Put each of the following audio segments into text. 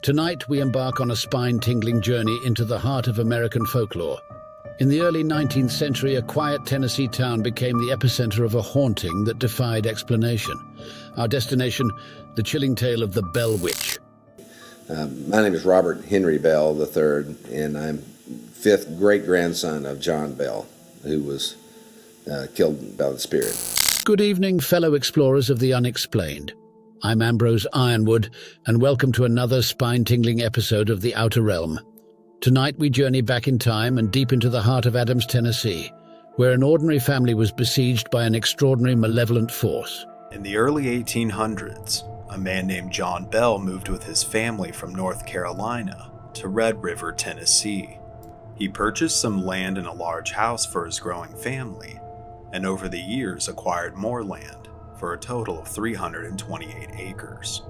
Tonight, we embark on a spine-tingling journey into the heart of American folklore. In the early 19th century, a quiet Tennessee town became the epicenter of a haunting that defied explanation. Our destination, the chilling tale of the Bell Witch. My name is Robert Henry Bell III, and I'm fifth great-grandson of John Bell, who was killed by the spirit. Good evening, fellow explorers of the unexplained. I'm Ambrose Ironwood, and welcome to another spine-tingling episode of The Outer Realm. Tonight we journey back in time and deep into the heart of Adams, Tennessee, where an ordinary family was besieged by an extraordinary malevolent force. In the early 1800s, a man named John Bell moved with his family from North Carolina to Red River, Tennessee. He purchased some land and a large house for his growing family, and over the years acquired more land for a total of 328 acres.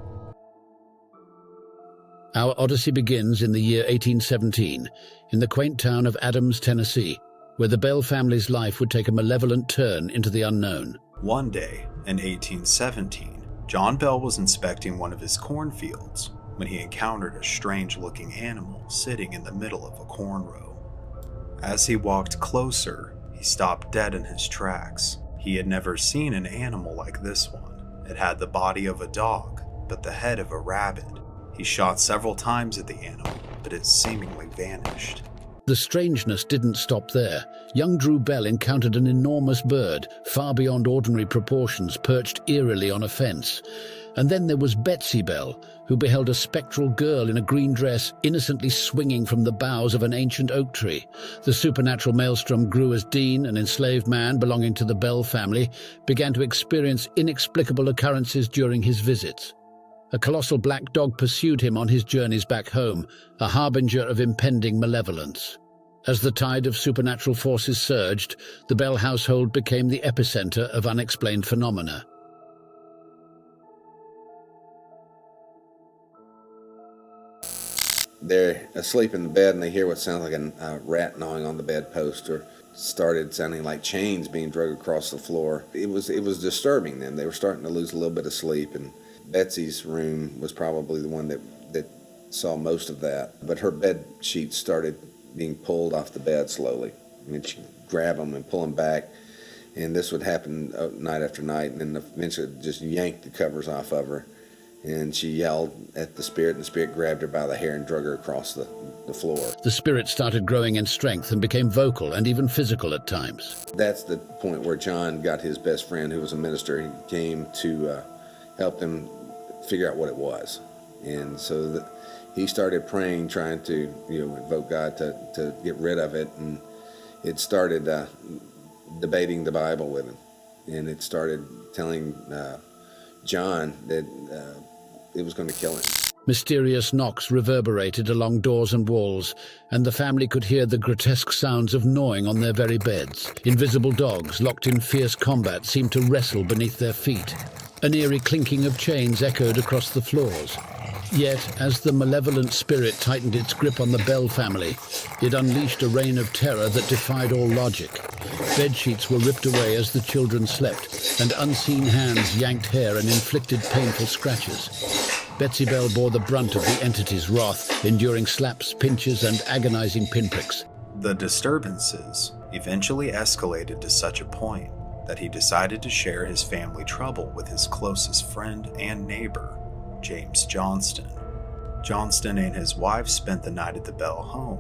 Our odyssey begins in the year 1817, in the quaint town of Adams, Tennessee, where the Bell family's life would take a malevolent turn into the unknown. One day, in 1817, John Bell was inspecting one of his cornfields when he encountered a strange-looking animal sitting in the middle of a corn row. As he walked closer, he stopped dead in his tracks. He had never seen an animal like this one. It had the body of a dog, but the head of a rabbit. He shot several times at the animal, but it seemingly vanished. The strangeness didn't stop there. Young Drew Bell encountered an enormous bird, far beyond ordinary proportions, perched eerily on a fence. And then there was Betsy Bell, who beheld a spectral girl in a green dress innocently swinging from the boughs of an ancient oak tree. The supernatural maelstrom grew as Dean, an enslaved man belonging to the Bell family, began to experience inexplicable occurrences during his visits. A colossal black dog pursued him on his journeys back home, a harbinger of impending malevolence. As the tide of supernatural forces surged, the Bell household became the epicenter of unexplained phenomena. They're asleep in the bed and they hear what sounds like a rat gnawing on the bedpost, or started sounding like chains being dragged across the floor. It was disturbing them. They were starting to lose a little bit of sleep, and Betsy's room was probably the one that saw most of that. But her bed sheets started being pulled off the bed slowly. I mean, she'd grab them and pull them back, and this would happen night after night, and then eventually just yanked the covers off of her. And she yelled at the spirit, and the spirit grabbed her by the hair and drug her across the floor. The spirit started growing in strength and became vocal and even physical at times. That's the point where John got his best friend, who was a minister. He came to help them figure out what it was. And so he started praying, trying to invoke God to get rid of it. And it started debating the Bible with him. And it started telling John that it was going to kill him. Mysterious knocks reverberated along doors and walls, and the family could hear the grotesque sounds of gnawing on their very beds. Invisible dogs, locked in fierce combat, seemed to wrestle beneath their feet. An eerie clinking of chains echoed across the floors. Yet, as the malevolent spirit tightened its grip on the Bell family, it unleashed a reign of terror that defied all logic. Bed sheets were ripped away as the children slept, and unseen hands yanked hair and inflicted painful scratches. Betsy Bell bore the brunt of the entity's wrath, enduring slaps, pinches, and agonizing pinpricks. The disturbances eventually escalated to such a point that he decided to share his family trouble with his closest friend and neighbor, James Johnston. Johnston and his wife spent the night at the Bell home,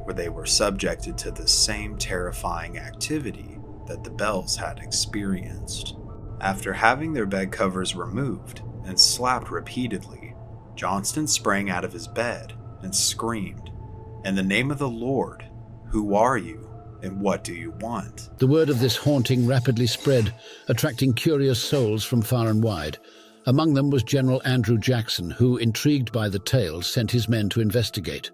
where they were subjected to the same terrifying activity that the Bells had experienced. After having their bed covers removed and slapped repeatedly, Johnston sprang out of his bed and screamed, "In the name of the Lord, who are you, and what do you want?" The word of this haunting rapidly spread, attracting curious souls from far and wide. Among them was General Andrew Jackson, who, intrigued by the tale, sent his men to investigate.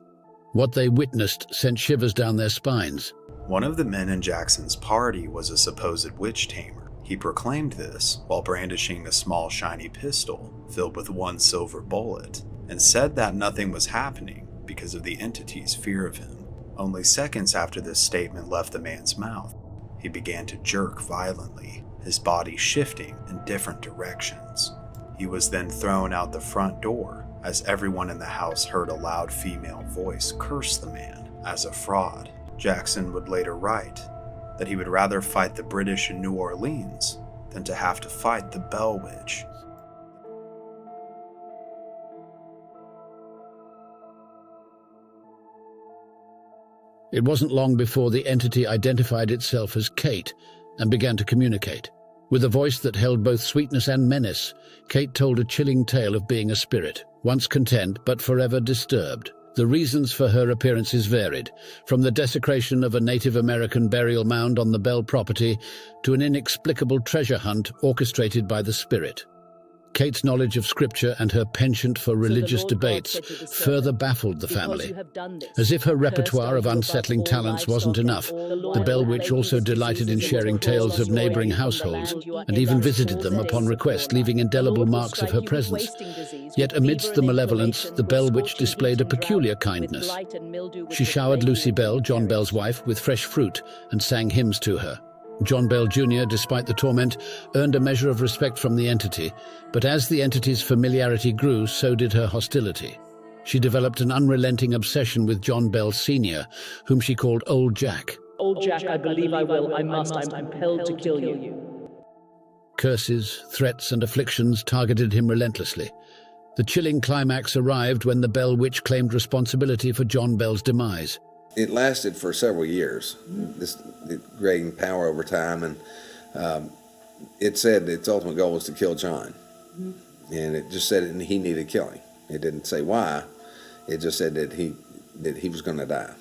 What they witnessed sent shivers down their spines. One of the men in Jackson's party was a supposed witch tamer. He proclaimed this while brandishing a small shiny pistol filled with one silver bullet, and said that nothing was happening because of the entity's fear of him. Only seconds after this statement left the man's mouth, he began to jerk violently, his body shifting in different directions. He was then thrown out the front door as everyone in the house heard a loud female voice curse the man as a fraud. Jackson would later write that he would rather fight the British in New Orleans than to have to fight the Bell Witch. It wasn't long before the entity identified itself as Kate and began to communicate. With a voice that held both sweetness and menace, Kate told a chilling tale of being a spirit, once content but forever disturbed. The reasons for her appearances varied, from the desecration of a Native American burial mound on the Bell property to an inexplicable treasure hunt orchestrated by the spirit. Kate's knowledge of scripture and her penchant for religious debates further baffled the family. As if her repertoire of unsettling talents wasn't enough, the Bell Witch also delighted in sharing tales of neighboring households and even visited them upon request, leaving indelible marks of her presence. Yet amidst the malevolence, the Bell Witch displayed a peculiar kindness. She showered Lucy Bell, John Bell's wife, with fresh fruit and sang hymns to her. John Bell Jr., despite the torment, earned a measure of respect from the entity, but as the entity's familiarity grew, so did her hostility. She developed an unrelenting obsession with John Bell Sr., whom she called Old Jack. Old Jack, I believe I will, I must, I'm compelled to kill you. Curses, threats, and afflictions targeted him relentlessly. The chilling climax arrived when the Bell Witch claimed responsibility for John Bell's demise. It lasted for several years, this gaining power over time, and it said its ultimate goal was to kill John. And it just said he needed killing. It didn't say why. It just said that he was going to die.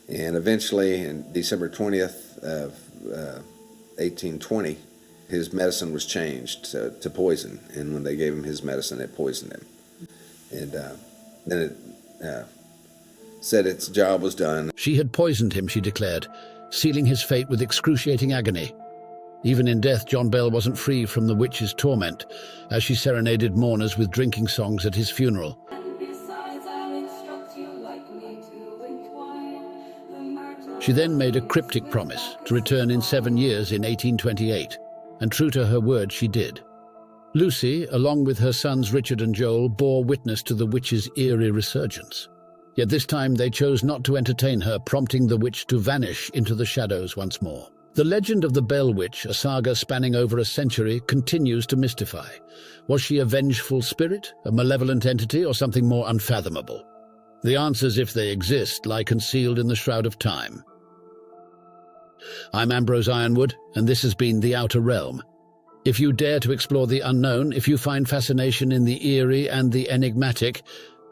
And eventually, in December 20th of 1820, his medicine was changed to poison. And when they gave him his medicine, it poisoned him. And then it said its job was done. She had poisoned him, she declared, sealing his fate with excruciating agony. Even in death, John Bell wasn't free from the witch's torment, as she serenaded mourners with drinking songs at his funeral. She then made a cryptic promise to return in 7 years in 1828, and true to her word, she did. Lucy, along with her sons Richard and Joel, bore witness to the witch's eerie resurgence. Yet this time they chose not to entertain her, prompting the witch to vanish into the shadows once more. The legend of the Bell Witch, a saga spanning over a century, continues to mystify. Was she a vengeful spirit, a malevolent entity, or something more unfathomable? The answers, if they exist, lie concealed in the shroud of time. I'm Ambrose Ironwood, and this has been The Outer Realm. If you dare to explore the unknown, if you find fascination in the eerie and the enigmatic,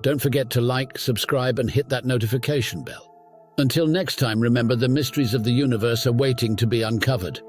don't forget to like, subscribe, and hit that notification bell. Until next time, remember, the mysteries of the universe are waiting to be uncovered.